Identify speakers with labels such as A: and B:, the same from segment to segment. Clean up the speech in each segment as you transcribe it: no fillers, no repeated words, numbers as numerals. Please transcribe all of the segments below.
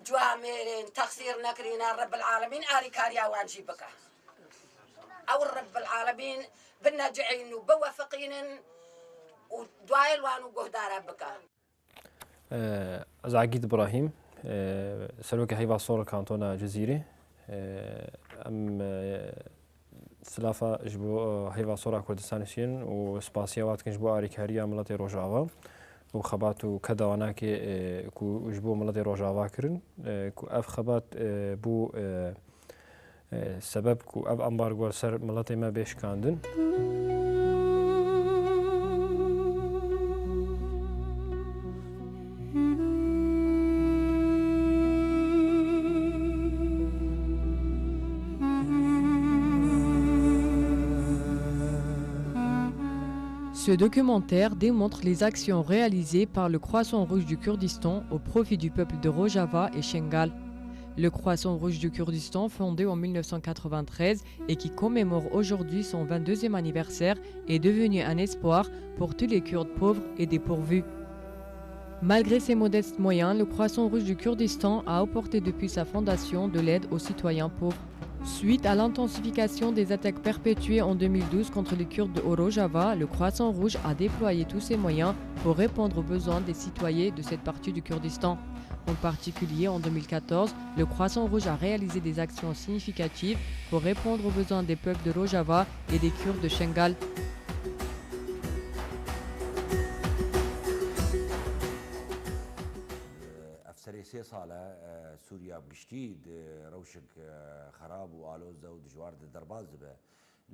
A: جواميرين تقصير نكرينا رب العالمين آري كاريا وانجي بك أو رب العالمين بالناجعين وبوافقين ودوايل وانو قهدارا بك
B: عقيد إبراهيم سلوك هيبة صورة كانتونا جزيرة أم سلافة جبو هيبة صورة كردستان شين وسباسيوات كنجبو أريكاريا ملتي روجافا وخباتو كذا وناك كو جبو ملتي روجافا كرن كو أف خبات بو سبب كو أف أمبارغو سر ملتي ما بيش كاندن
C: Ce documentaire démontre les actions réalisées par le Croissant Rouge du Kurdistan au profit du peuple de Rojava et Shengal. Le Croissant Rouge du Kurdistan, fondé en 1993 et qui commémore aujourd'hui son 22e anniversaire, est devenu un espoir pour tous les Kurdes pauvres et dépourvus. Malgré ses modestes moyens, le Croissant Rouge du Kurdistan a apporté depuis sa fondation de l'aide aux citoyens pauvres. Suite à l'intensification des attaques perpétuées en 2012 contre les Kurdes de Rojava, le Croissant Rouge a déployé tous ses moyens pour répondre aux besoins des citoyens de cette partie du Kurdistan. En particulier, en 2014, le Croissant Rouge a réalisé des actions significatives pour répondre aux besoins des peuples de Rojava et des Kurdes de Shengal.
D: سه ساله سوريا بگشتی روشک خراب و آلوز و دجوار درباز به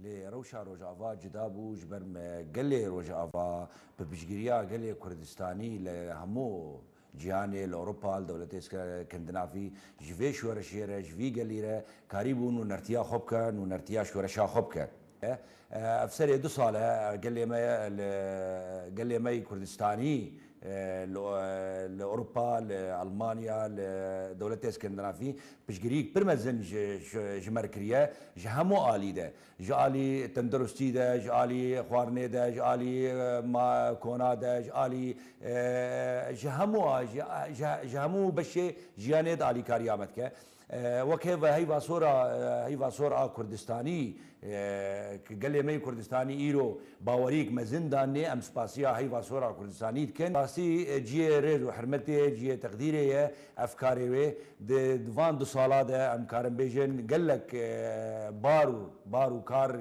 D: لروشا روجافا جدابو جبرم قلي روجافا ببشجريا قلي كردستاني لهمو جياني لاوروبا لدولتي اسكندنافي جفي شورا شيره جفي قليره كاريبو نو نرتيا خوبكا نو نرتيا شورا شا خوبكا افسر 2 ساله قلي ماي كردستاني لأوروبا لألمانيا لدولة اسكندنافي بشجريك برمزن جمركريا جهمو آلي ده جالي تندرستي ده جالي خوارني ده جالي ما كونا ده جالي جهمو بشي جيانيد آلي كاريامتك وكيف هيفا صورة كردستاني قال مي كردستاني إيرو باوريك مزنداني أم سباسيا هيفا صورة كردستاني كان باسي جي ريز وحرمتي جي تقديري أفكاري دوان 2 سالات أم كارم بيجن قال لك بارو كار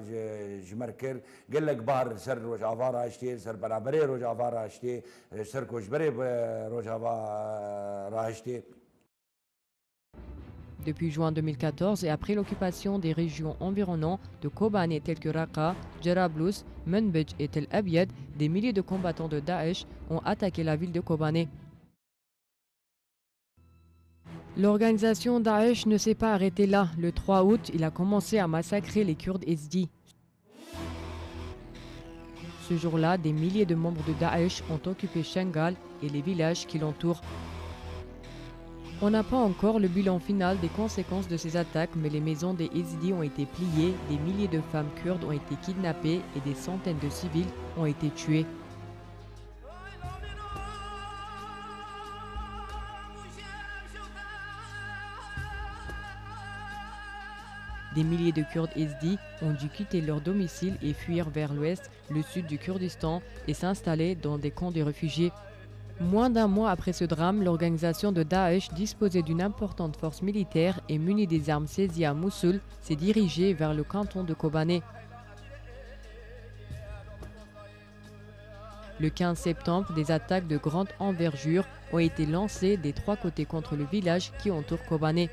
D: جمركر قال لك بار سر روجافا راشتي سر برابري روجافا راشتي سر كوجبري روجافا راشتي.
C: Depuis juin 2014 et après l'occupation des régions environnantes de Kobané telles que Raqqa, Jarablus, Manbij et Tel Abyad, des milliers de combattants de Daesh ont attaqué la ville de Kobané. L'organisation Daesh ne s'est pas arrêtée là. Le 3 août, il a commencé à massacrer les Kurdes Yazidis. Ce jour-là, des milliers de membres de Daesh ont occupé Shengal et les villages qui l'entourent. On n'a pas encore le bilan final des conséquences de ces attaques, mais les maisons des Yazidis ont été pliées, des milliers de femmes kurdes ont été kidnappées et des centaines de civils ont été tués. Des milliers de Kurdes Yazidis ont dû quitter leur domicile et fuir vers l'ouest, le sud du Kurdistan et s'installer dans des camps de réfugiés. Moins d'1 mois après ce drame, l'organisation de Daesh, disposée d'une importante force militaire et munie des armes saisies à Mossoul, s'est dirigée vers le canton de Kobané. Le 15 septembre, des attaques de grande envergure ont été lancées des 3 côtés contre le village qui entoure Kobané.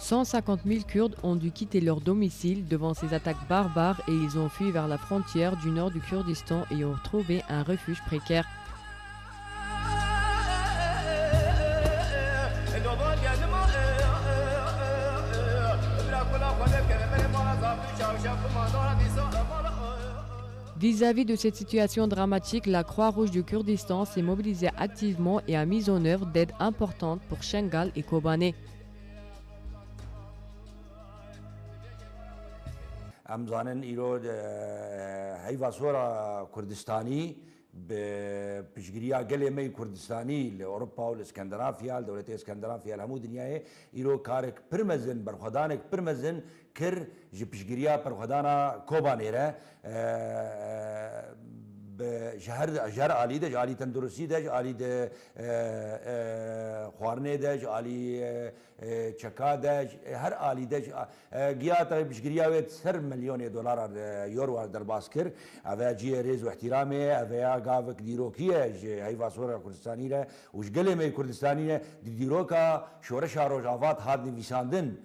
C: « 150 000 Kurdes ont dû quitter leur domicile devant ces attaques barbares et ils ont fui vers la frontière du nord du Kurdistan et ont trouvé un refuge précaire. Vis-à-vis de cette situation dramatique, la Croix-Rouge du Kurdistan s'est mobilisée activement et a mis en œuvre d'aides importantes pour Shengal et Kobané.
D: ام زانن ایرو هیوا سورا کردستانی بپشگیریا گلی می کردستانی لأوروبا والاسكندنافيا لدولتي اسكندنافيا الهمو دنياي ايرو كارك برمزن برخدانك برمزن كر جي بشگیریا برخدانا كوبانيرا جهر عالی دج عالی تندرستی دج عالی خوارنه دج عالی چکا دج هر عالی دج گیا تا بشگیریا وید سر مليون دلار یورو در باسکر اوه جی ریز و احترامه اوه گاوک دیروکیه هیوا سورا کردستانی را وش گله می کردستانی را دیروکا شورش روجاوات هاد نویساندن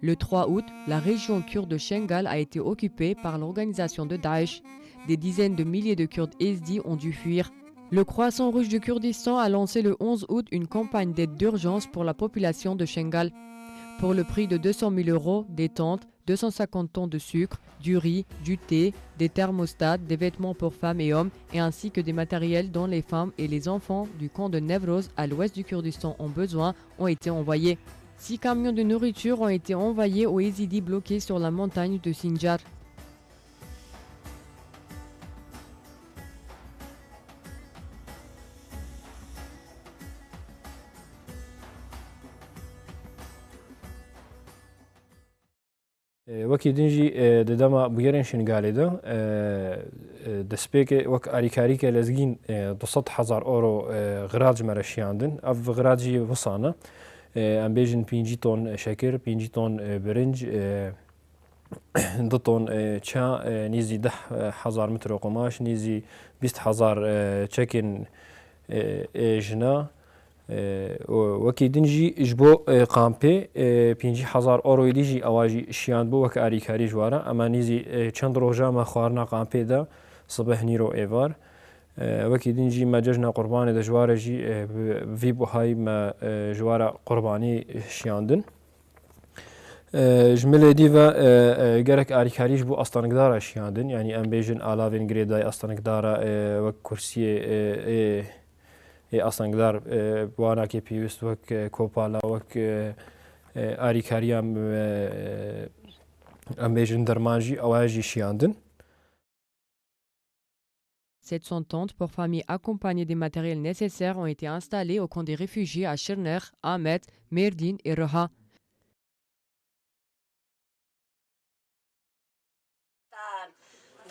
C: Le 3 août, la région kurde de Shengal a été occupée par l'organisation de Daesh. Des dizaines de milliers de Kurdes Yazidis ont dû fuir. Le Croissant Rouge du Kurdistan a lancé le 11 août une campagne d'aide d'urgence pour la population de Shengal. Pour le prix de 200 000 €, des tentes, 250 tonnes de sucre, du riz, du thé, des thermostats, des vêtements pour femmes et hommes, et ainsi que des matériels dont les femmes et les enfants du camp de Nevroz à l'ouest du Kurdistan ont besoin ont été envoyés. 6 camions de nourriture ont été envoyés aux Yézidis bloqués sur la montagne de Sinjar.
B: وەکی دنجی دەدەمە بگەرێن شنگالێدا دەستپێکێ وەک ئاریکاریکە لەزگین 200,000 € غراج مەرەشیاندن ئەف غراجی وسانە ئەم بێژن 5 تۆن شەکر 5 تۆن برنج 2 تۆن چا نیزی 10,000 متر قماش نیزی 20,000 چەکن ژنا وەکی دنجی ji bo qampê 50,000 € dijî awajî şiyan bû wek arîkarî ji waran em nîzî çend roja me xwarina qampê de sibeh nîro êvar wekî din jî me cejna qurbanê de ji ware jî vî buhayî me ji wara qurbanî şiyandin ji milê dî ve gerek arîkarî ji bo astanigdara şiyandin yanî em bêjin alavên girêdayî astanigdara wek kursiyê ئاستانگدار بواناکێ پێویست وەک کۆپالا وەک ئاریکاریان ئەم بێژن دەرمانژی ئەوایژی شیاندن.
C: 700 tentes pour familles accompagnées des matériels nécessaires ont été installées au camp des réfugiés à Shirner, Ahmed, Merdin et Reha.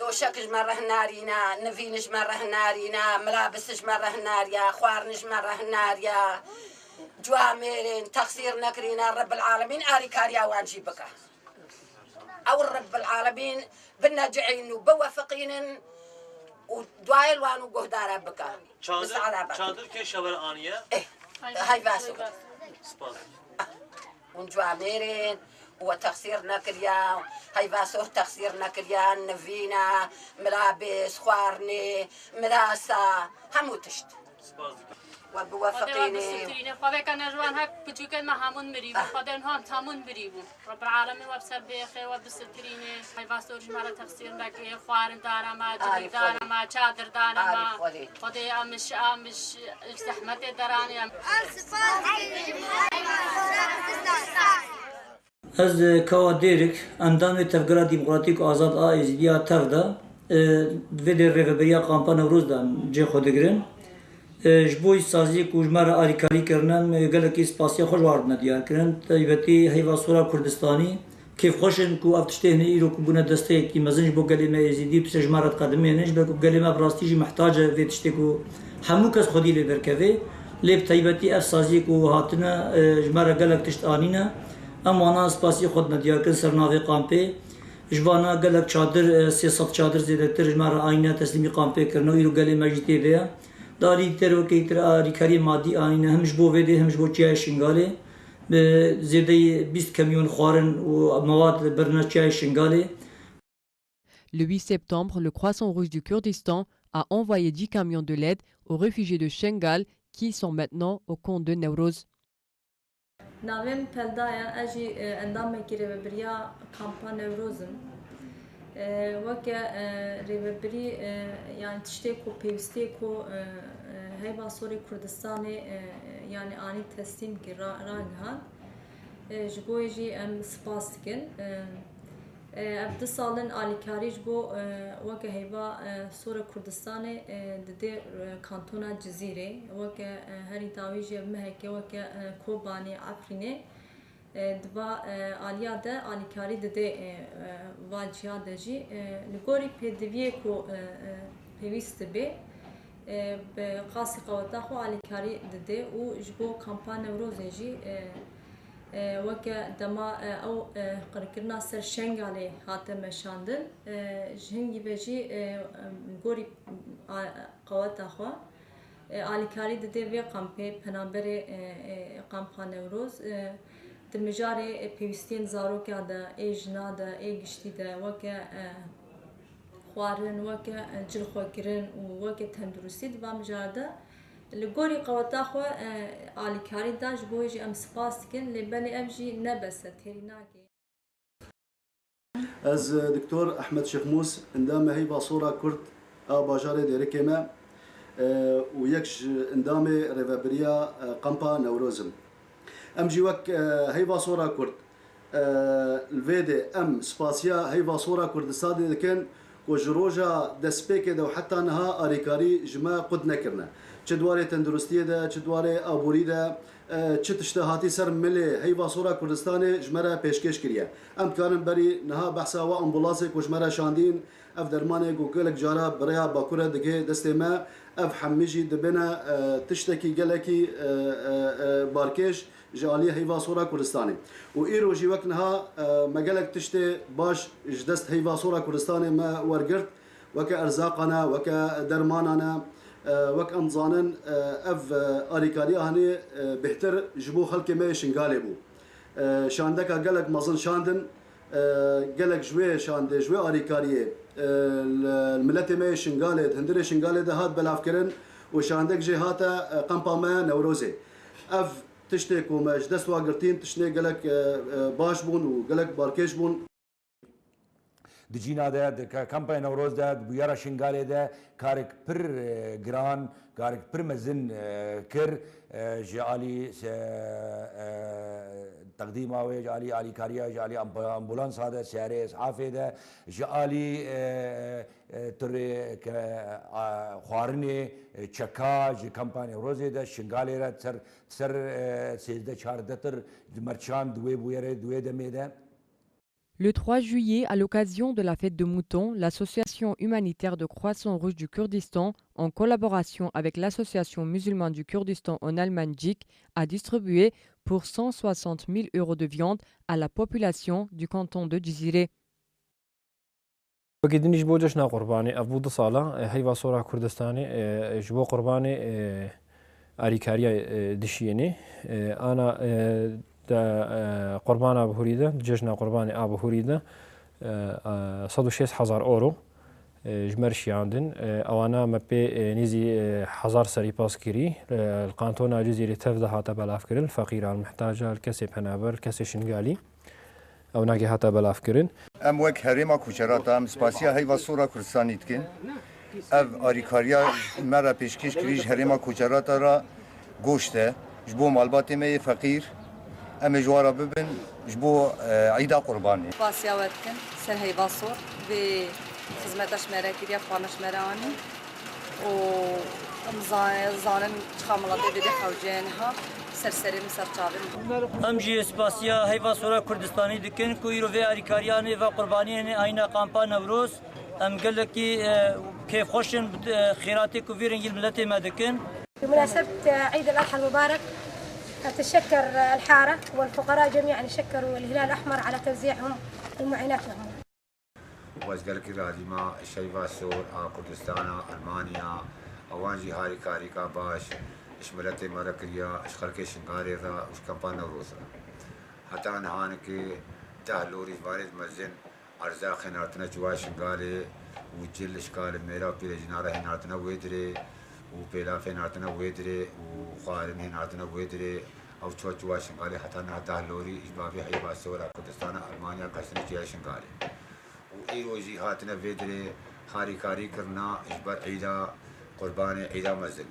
A: دوشکش مره نارینا نوینش مره نارینا ملابسش مره ناریا خوارنش مره ناریا جوامرين تقصير نكرينا رب العالمين آري كاريا وانجي بكا أو رب العالمين بنا جعين وبوافقين ودوايل وانو قهدارا بكا
E: چادر که شبر آنیه
A: هاي باسو ونجوامرين وتقصير نكريا هاي باسور تقصير نكريا نفينا ملابس خوارني مراسة همو تشت وبوافقيني
F: خدا كان جوان هك بتوكل ما همون مريبو خدا هم همون مريبو رب العالمين وبسر بيخي وبستريني هاي باسور جمالة تقصير نكريا خوارن دارا ما جدي دارا ما چادر دارا ما خدا امش زحمت دراني
G: از کوا دیرک اندام تفکر دموکراتیک آزاد آیزدیا تفدا ویدر رهبری کامپان روز دان جه خودگرن جبوی سازی کوجمر آریکاری کردن گلکی سپاسی خوش وارد ندیار کردن تایبتی هیوا سورا کردستانی کیف خوشن کو افتشته نه ایرو کو بنا دسته کی مزنج بو گلمه یزیدی تو جمرات قدمه نش بو گلمه براستی جی محتاجه ویتشته کو همو کس خودی له برکوی لب تایبتی اف سازی کو هاتنا جمر گلک تشتانینا امانا سپاسی خود ندیار کردن سرناوی قامپی جوانا گلک چادر 300 چادر زیادتر جمر آینه تسلیمی قامپی کردن ایرو گلمه جیتی ویا داری ترو کی تر آریکاری مادی آینه همش بو ویده همش بو چای شنگاله زیاده 20 کمیون خوارن و مواد برنا چای شنگاله.
C: Le 8 septembre, le Croissant Rouge du Kurdistan a envoyé 10 camions de l'aide aux réfugiés de Shengal qui sont maintenant au camp de Nevroz.
H: ناویم پلدایا اجی اندام کری و بریا کامپان نوروزم وەکە ڕێبەربەری یان تشتێک و پێویستێک و هەیڤا سۆرێ کوردستانê yani anî teslim ragihan ji bo jî em spas dikin. Ev 2 salin alîkarî ji bo weke heyva Sora Kurdistanê didê kantona Cizîrê weke herî dawî jî ev meheke weke Kobanê Efrînê diva aliya de alîkarî didê va ciya de jî li gorî pêdiviyê ku pêwîst dibe bi qasî qeweta xwe alîkarî didê û ji bo kampa Newrozê jî weke dema ew qirkirina ser Şengalê hate meşandin ji hingî ve jî gorî qeweta xwe alîkarî didê vê kampê penaberê kampa Newroz di mijarê pêwîstiyên zarokya de ê jina de ê giştî de weke xwarin weke cilxwekirin û weke tenduristî di van mijar de li gorî qeweta xwe alîkarî da ji bo jî em spas dikin lê belê ev jî nebese têrî nake.
I: Ez Diktor Ehmed Şexmûs endamê heyva Sora Kurd a bajarê Dêrikê me û yek ji endamê rêveberiya kampa Newrozim. Em jî wek heyva Sora Kurd li vê de em spasiya heyva Sora Kurdistanê dikin ku ji roja destpêkê de û heta niha alîkarî ji me qut nekirine. Çi dwarê tenduristiyê de, çi dwarê aborî de, çi tişte hatî ser milê heyva Sora Kurdistanê ji me re pêşkêş kiriye. Em dikarin berî niha behsa we ambulansê ku ji me re şandîn ev dermanê ku gelek cara birêya Bakurê digê destê me ev hemî jî dibine tiştekî gelekî barkêş ji aliyê heyva Sora Kurdistanê. û îro jî wek niha me gelek tiştê baş ji dest heyva Sora Kurdistanê me wergirt weke erzaqane, weke dermanane wek em zanin ev alîkariya henê bêhtir ji bo xelkê me Şingalê bû. Şandeka gelek mezin şandin gelek ji wê şandê ji wê alîkariyê milletê me Şingalê hindirê Şingalê de hat belavkirin û şandek jê hate kampa me Newrozê. Ev tiştê ku me ji dest wa girtîn tiştê gelek baş bûn û gelek barkêş bûn.
D: Di cîna de di kampaya Newroz de bûyera Şingalê de karek pir giran karek pir mezin kir ji alî teqdîma wê ji alî alîkariya ji alî ambulansa de şerê ishafê de ji alî turê xwarinê çeka ji kampa Newrozê de Şingalê re ser sêzde çardetir merçan di wê bûyerê di wê demê de.
C: Le 3 juillet, à l'occasion de la fête de Mouton, l'association humanitaire de Croissant Rouge du Kurdistan, en collaboration avec l'association musulmane du Kurdistan en Allemagne, a distribué pour 160 000 € de viande à la population du canton de Cizîrê.
B: وەکیدنیش بۆ جەژنا قوربانی ئەف بوو 2 ساڵە هەیڤا سۆرا کوردستانی ji بۆ قوربانی ئاریکاریە دشیێنێ ئانا قوربان ئابهوری de جەژنا قوربانی ئابهوری de 160,000 €. ژمەر شیاندن ئەوانە مە پێ نێزی 1000 سەریپاسکیری قانتۆنا جزیرە تەفدا هاتە بەلافکردن فەقیران محتاجە کەسێ پەنابەر کەسێ شنگالی ئەو ناگی هاتە بەلافکردن
J: ئەم وەک هەرێما کوچەراتە سپاسیا هەیڤا سۆرا کوردستانی دکن ئەv ئاریکاریە me re pêşkêş kirî ji herêma koçerata ra goşt e ji bo malbatê me yê feqîr em ê ji wara bibin ji bo Eîda Qurbanê.
K: Spasiya we dikin ser heyva sor vê xizmeta ji me re kiriye xwana ji me re anî û em zanin çiqa milatê vedê xewciyê niha serserê min ser çavê
G: Em jî spasiya heyva Sora Kurdistanî dikin ku îro vê alîkariyanê ve qurbaniyên ayna kampa Newroz em gelekî kêfxweşin xêratê ku vêrên yîl milletê me dikin.
L: بمناسبة عيد الأضحى المبارك أتشكر الحارة والفقراء جميعا يشكروا الهلال الأحمر على توزيعهم المعينات لهم.
M: وازگرکی رادیما شیوا سور کردستان المانیا اوانجی هاری کاری کا باش اشملت مرکریا اشخلک شنگاری را اش کمپان نوروز را حتی نهان که تهلوری وارد مزن ارزاق نارتنا جوا شنگاری و جل اشکال میرا پیر جناره نارتنا ویدره و پیلا فنارتنا ویدره و خارم نارتنا ویدره او چوا شنگاری حتی نه تهلوری اشبابی حیبا سور کردستان المانیا کشتن جیا شنگاری إيروجي هاتنا فيدري هاري كاري كرنا إجبار عيدا قربان عيدا مزل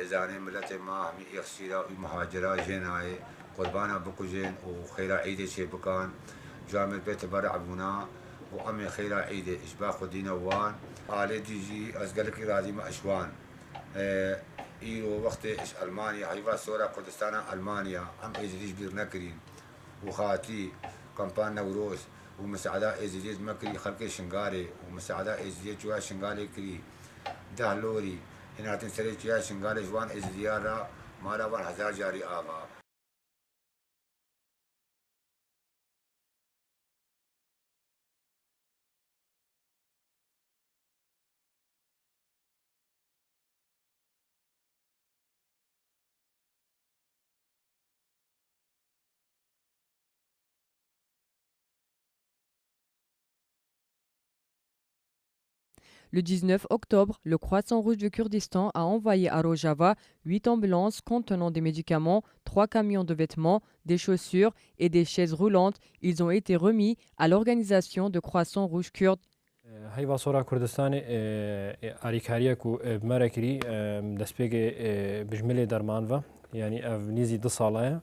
M: زاني ملت ما هم يخسيرا ومهاجرة جناي قربانا بكوجين وخيرا عيدة شي بكان جامع بيت برع بنا وأمي خيرا عيدة إشباق خدينا وان على ديجي أزقلك راضي ما أشوان إيرو وقت إش ألمانيا هيفا سورا كردستان ألمانيا أم إزديج بير نكرين وخاتي كامبان نوروز ومساعدة إزديج مكري خلق شنغاري ومساعدة إزديج جوا شنغاري كري دهلوري هنا تنسري جوا شنغاري جوان إزديارا مالا وان هزار جاري آغا.
C: Le 19 octobre, le Croissant Rouge du Kurdistan a envoyé à Rojava 8 ambulances contenant des médicaments, 3 camions de vêtements, des chaussures et des chaises roulantes. Ils ont été remis à l'organisation de Croissant Rouge kurde.
B: هيفا صورة كردستان أريكاريك ومراكري دسبيج بجملة درمانفا يعني نيزي دصالة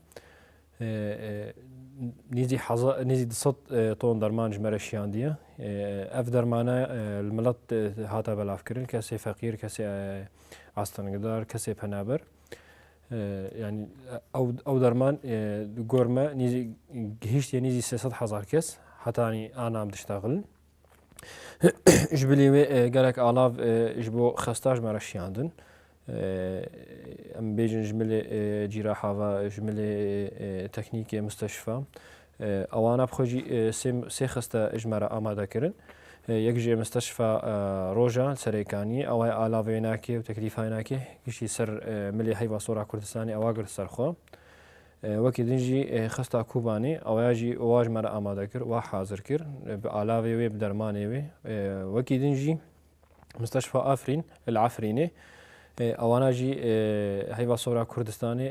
B: نيزي حظ نيزي دصت طون درمان جمرة شياندية أف درمانة الملط هاتا بالافكرين كسي فقير كسي عستنقدار كسي بنابر يعني أو درمان جورما نيزي هيش نيزي 600,000 كس حتى يعني أنا عم تشتغل جبلي قالك آلاف جبو 15 مرة شياندن ام بيجن جمله جراحه و جمله تكنيك مستشفى اوانا بخوجي سي خسته اجمره اماده كرن يكجي مستشفى روجا سريكاني او الاويناكي وتكليفايناكي كشي سر ملي هيفا صوره كردستاني اواغر سرخو وكي دنجي خسته كوباني او ياجي واج مره اماده كر وحاضر كر بالاوي وي بدرماني وي وكي دنجي مستشفى افرين العفريني اوانا جي هيفا صورة كردستاني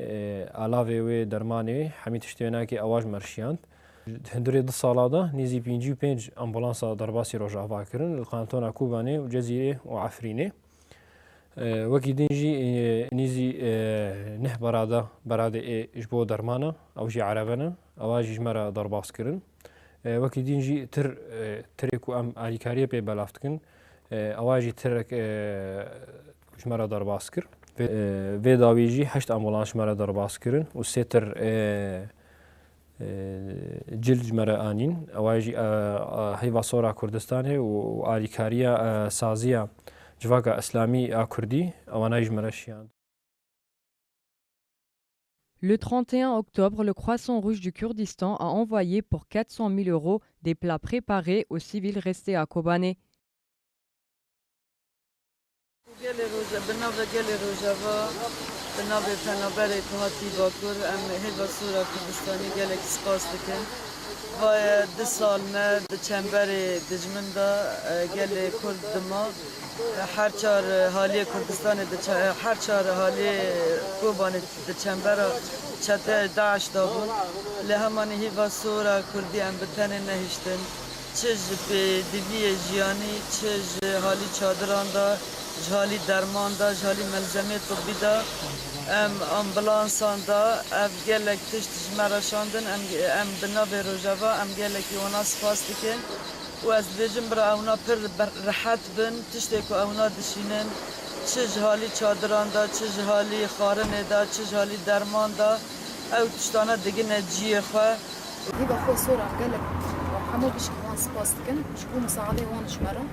B: علاوه و درماني حميد اشتيناكي اواج مرشياند هندوري دو سالادا نيزي 55 امبولانسا درباسي روجافا كرن القانتونا كوباني وجزيره وعفريني وكي دنجي نيزي نه برادا اجبو درمانا او جي عربنا اواجي جمرا درباس كرن وكي دنجي تريكو ام اليكاريه بي بلافتكن اواجي ترك شمارة درباس كر في داويجي 8 امبولانس شمارة درباس كرن و سيتر جلد جمرة آنين اواجي هيفا صورة كردستاني و آليكاريا سازيا جواكا اسلامي كردي اوانا جمرة شيان.
C: Le 31 octobre, le Croissant Rouge du Kurdistan a envoyé pour 400 000 € des plats préparés aux civils restés à Kobané.
N: گل روزا بنابه گل روزاوا بنابه پنابره تهاتی باکر ام هیوا سورا کردستانی گل سپاس دکن و ده سال نه ده چنبر دجمن دا گل کرد دما هر چار حالی کردستان هر چار حالی کوبان ده چنبر چته داعش دابون لهمانی هیوا سورا کردی ام بتن نهشتن چج به دیوی جیانی چج حالی چادران دا جهالی درمان دا جهالی ملزمه طبی دا ام امبولانسان دا ام گلک تشت جمرشاندن ام بناب روجاوا ام گلک یونا سپاس دکن و از بیجم برا اونا پر راحت بن تشتی که اونا دشینن چه جهالی چادران دا چه جهالی خارن دا چه جهالی درمان دا او تشتانه دیگه نجیه خواه
O: هيبا خو صورة قالك حمو بيش كمان سباس دكن شكو مساعدة وان جمرة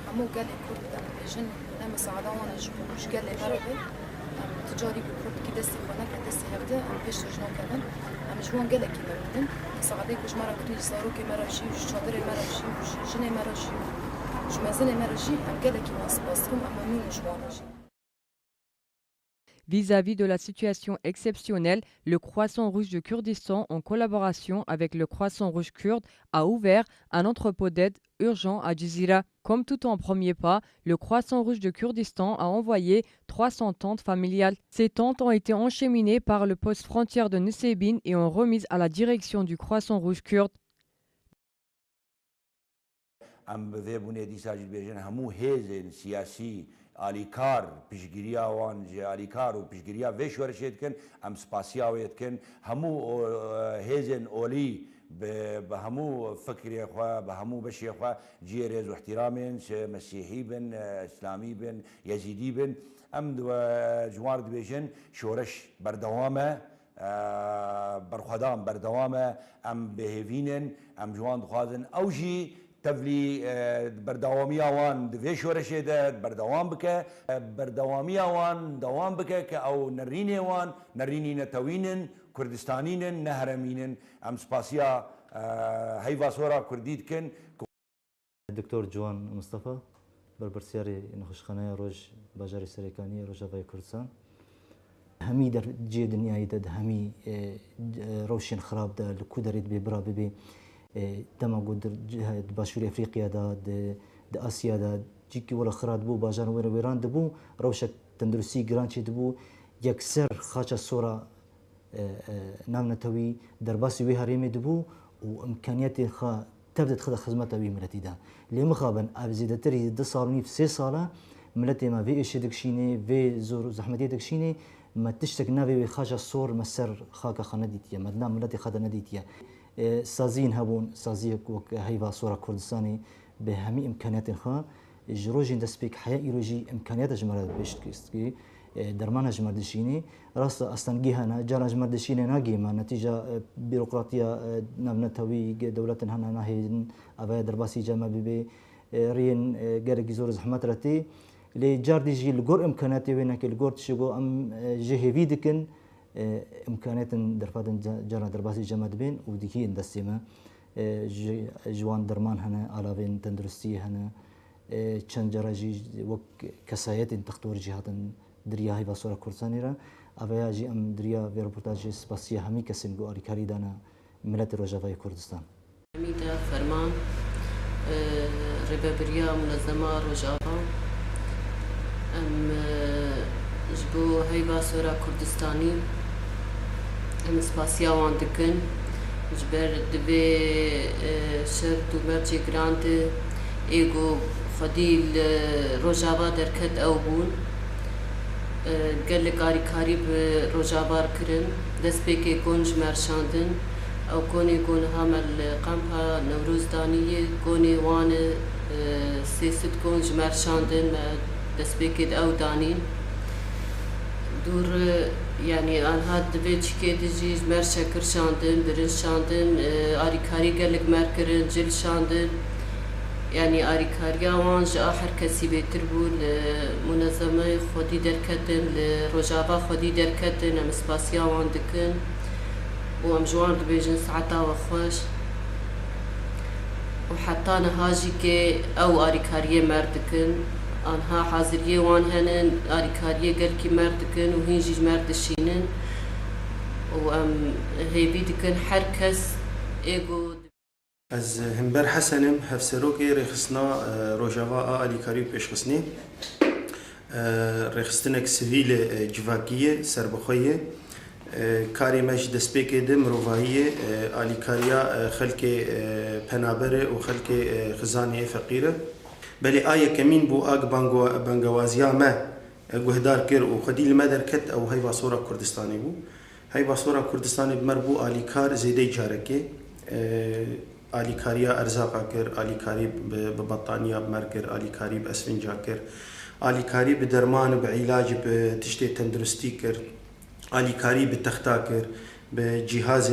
O: حمو قال كرد جن نعم مساعدة وان شكو مش قال مربي تجاري بكرد كي دستي خوانا كدستي هبدا بيش تجنا كمان جوان قالك كي مردن مساعدة كوش مرة كنيش صارو كي مرشي وش شادري مرشي وش جني مرشي وش مازني مرشي قالك كي وان سباس دكن أما مين مش وانشي.
C: Vis-à-vis de la situation exceptionnelle, le Croissant Rouge du Kurdistan, en collaboration avec le Croissant Rouge kurde, a ouvert un entrepôt d'aide urgent à Jizira. Comme tout en premier pas, le Croissant Rouge du Kurdistan a envoyé 300 tentes familiales. Ces tentes ont été encheminées par le poste frontière de Nusaybin et ont remises à la direction du Croissant Rouge kurde.
D: ام بذي بني دي ساجد بيجن همو هيزن سياسي آلیکار پیشگیری آوان جه آلیکار و پیشگیری ویش ورشید کن ام سپاسیاویت کن همو هیزن اولی به همو فکری خوا به همو بشی خوا جیرز و احترامن چه مسیحی بن اسلامی بن یزیدی بن ام دو جوار دبیجن شورش بردوامه برخدام بردوامه ام بهوینن ام جوان دخوازن اوجی تبلي بردوامي اوان دفيش ورشيده بردوام بك بردوامي اوان دوام بك او نريني اوان نريني نتوينن كردستانينن نهرمينن ام سباسيا هيفا صورة كرديد كن
P: الدكتور جوان مصطفى بربرسياري نخشخانه روج باجاري سريكاني روجافاي كردستان همي در جي دنيا يدد همي روشن خراب دا لكو داريد ببرا ببي دما قد جهة باشوري افريقيا دا اسيا دا جيكي ولا خراد بو باجان ويران دبو روشك تندرسي جرانشي دبو يكسر خاچا صورة نامنتوي درباسي وي هريمي دبو وامكانيات خا تبدا تخذ خدمتها وي ملتي دا لي مخابن ابزيدتري 2 سالوني في 6 ساله ملتي ما في ايش دكشيني في زور زحمتي دكشيني ما تشتك نافي خاچا صور مسر خاكا خنديتيا مدنا ملتي خد نديتيا سازين هبون سازيك وك هيفا صورة كردستاني بهمي إمكانيات خا جروجين دسبيك حياة إيروجي إمكانيات جمرة بيشتكي درمان جمردشيني راس أصلا جهنا جانا جمردشيني ناجي ما نتيجة بيروقراطية نبنتوي دولة هنا ناهي أبا درباسي جامع ببي رين جارك زور زحمات رتي لجاردي جي الجور إمكانياتي وينك الجور تشجو أم جهوي دكن امكانيات درفادن جانا درباسي جماد بين وديكي اندسيما جوان درمان هنا علاوين تندرستي هنا چند جراجي وك كسايات تختور جهاتن دريا هي بصوره كردستاني را اويا جي ام دريا في ريبورتاج سباسيه همي كسم جو اريكاري دانا ملت روجافاي كردستان
Q: ميدا فرمان ريبابريا منظمه روجافا ام جبو هي بصوره كردستاني ام سباسيا وان دكن جبر دبي شرط ومرجي جراند ايجو خديل روجافا دركت او بون قال لك كاري بروجافا كرن دس بيكي كونج مرشاندن او كوني كون هامل قامها نوروز دانية كوني وان سيست كونج مرشاندن دس بيكي او دانين دور يعني أنا هاد بيتش كيدجي مرشا كرشاندن برن شاندن آريكاري قال لك مركرن جل شاندن يعني آريكاريا وانج آخر كسي بيتربو المنظمة خودي دركتن لروجافا خودي دركتن ام سباسيا وان دكن وام جوان دبيجن ساعتا وخوش وحتى نهاجي كي او آريكاريا مردكن آنها حاضریه وان هنن آریکاریه گل کی مردکن و هنجی مردشینن و ام هیبی دکن هر کس ایگو
R: از همبر حسنم هفسروکی رخصنا روجافا آریکاری پیش خصنی رخصتنک سویل جواکیه سربخویه کاری مش دسپیک دم رواییه آریکاریا خلک پنابره و خلک خزانه فقیره بلي آية كمين بو آق بانجوازيا ما جهدار كير وخديل ما دركت أو هاي باصورة كردستاني بو هاي باصورة كردستاني بمربو آليكار زيدي جاركي آليكاريا أرزاقا كير آليكاري ببطانيا بمركر آليكاري بأسفنجا كير آليكاري بدرمان بعلاج بتشتي تندرستي كير آليكاري بتختا كير بجهاز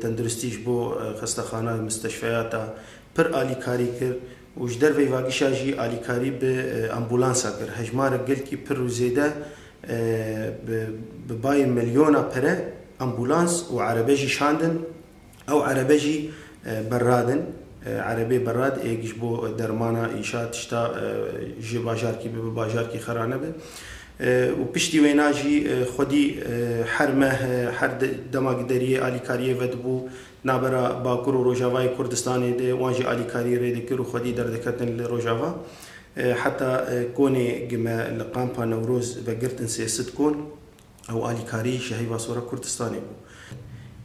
R: تندرستيش بو خستخانة مستشفياتا بر آليكاري كير وجدر في واقعي جي آليكاري بأمبولانسا كر هجمار قلتي برو زيدا بباي مليون برا أمبولانس وعربيجي شاندن أو عربيجي برادن عربي براد ايجش بو درمانا إيشات شتا جي باجاركي بباجاركي خرانه به وبشتي ويناجي خدي حرمه حرد دماغ دريه آليكاريه ودبو نابرا باكور روجافاي كردستاني دي وانجي آليكاري ريدكر وخدي دردكتن لروجافا حتى كوني جما لقامبا نوروز بقرتن سيست كون او آليكاري شهي باصورة كردستاني بو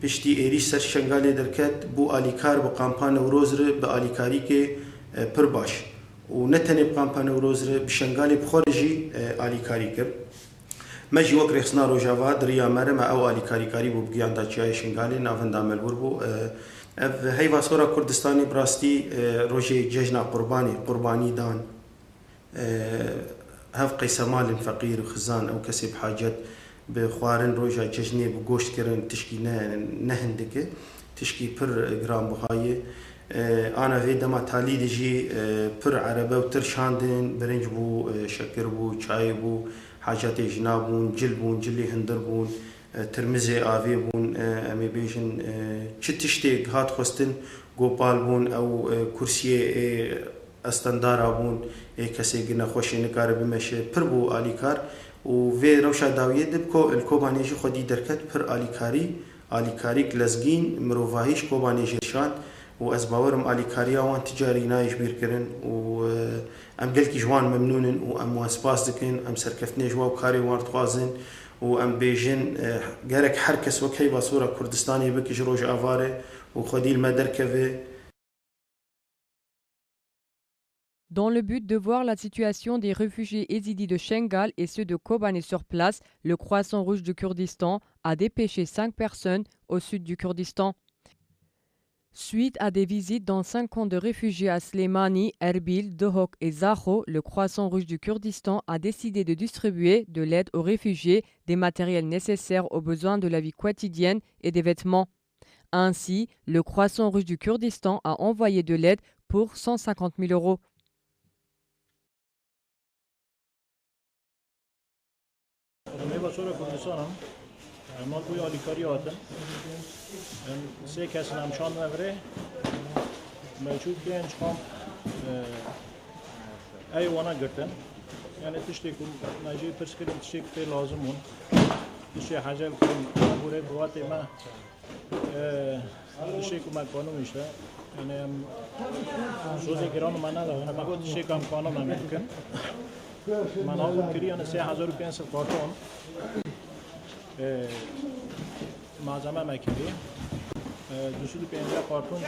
R: بشتي ايريش سر شنغالي دركت بو آليكار بقامبا نوروز بآليكاري كي پر باش و نتنه بقامپا نوروز را بشنگالی بخورجی آلی کاری کرد مجی وقت رخصنا روجاوا دریا مرم او آلی کاری بو بگیان دا چیای شنگالی نافن دامل بو هی واسورا کردستانی براستی روجی ججنا قربانی دان هف قیسمال فقیر و خزان او کسی بحاجت بخوارن روجا ججنی بو گوشت کرن تشکی نهندکه تشکی پر گرام بخایه أنا في دما تالي دجي بر عربة وتر شاندن برنج بو شكر بو شاي بو حاجات جنابون جلبون جلي هندربون ترمزي آفي بون أمي بيجن شتشتيق هات خستن قوبال بون أو كرسي استندار بون كسي قلنا خوشي نكار بمشي بر بو آليكار وفي روشا داوية دبكو الكوبانيجي خدي دركت بر آليكاري كلزجين مروفاهيش كوبانيجي شان و از باورم آلیکاریا وان تجاری نایش بیر کرن و ام گلکی جوان ممنونن و ام واسپاس دکن ام سرکفتنی جوا و کاری وارد خوازن و ام بیجن گرک هر کس وکی باسورا کردستانی بکش روش آواره و خودی المدر کفه.
C: Dans le but de voir la situation des réfugiés yézidis de Shengal et ceux de Kobani sur place, le Croissant Rouge du Kurdistan a dépêché 5 personnes au sud du Kurdistan. Suite à des visites dans 5 camps de réfugiés à Slemani, Erbil, Dohok et Zaho, le Croissant Rouge du Kurdistan a décidé de distribuer de l'aide aux réfugiés, des matériels nécessaires aux besoins de la vie quotidienne et des vêtements. Ainsi, le Croissant Rouge du Kurdistan a envoyé de l'aide pour 150 000 euros.
S: ما توی آلیکاری هاتن سه کس نمشان نوره ملچوب که انچخام ای وانا گرتن یعنی تشتی کن نجی پرس کریم تشتی که لازم هون تشتی حجل کریم بوره بواتی ما تشتی که مکانو میشه یعنی سوزی گرانو من ندارم مگو تشتی که مکانو نمیکن من ها کری یعنی 3500 کارتون malzeme mekili, 250 karton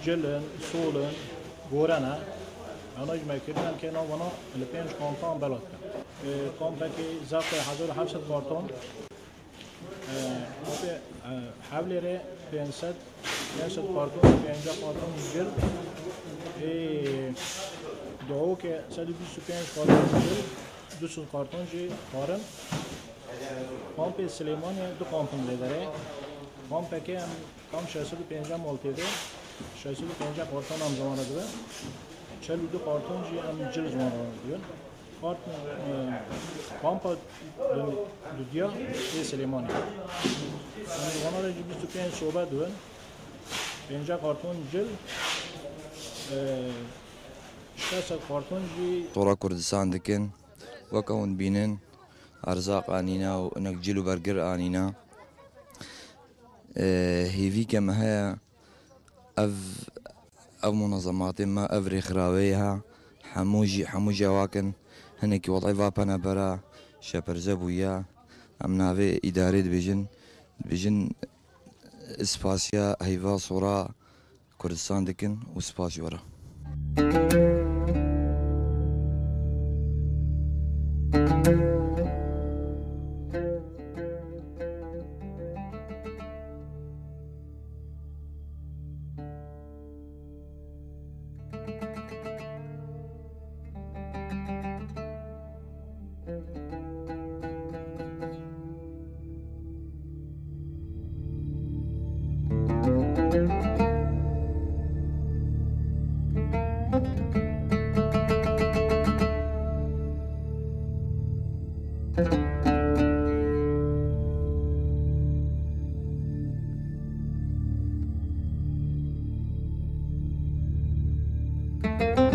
S: جلن سولن گورنه انا مکلی هم که نونا لپنج کامپان بلد کامپکی ضبط 1700 کارتون حوله 500 کارتون 50 کارتون جلد دو که 125 کارتون جلد 200 کارتون جی کارن کامپ سلیمانی دو کامپن داره کامپ که هم کام 650 مالتی ده 650 کارتون هم زمانه ده 42 کارتون جی هم جل زمانه ده کامپ دو دیا سلیمانی هم زمانه ده 25 صوبه ده 50 کارتون جل 600 کارتون جی
T: طورا کردستان دکن وکون بینن أرزاق آنينا ونقجلو برجر آنينا هيفي كما هي أو منظمات ما أفري خراويها حموجي واكن هنكي وضعي فابنا برا شبرزبويا أمنافي إدارة بيجن إسباسيا هيفا صورا كردستان دكن وإسباسي ورا
U: you.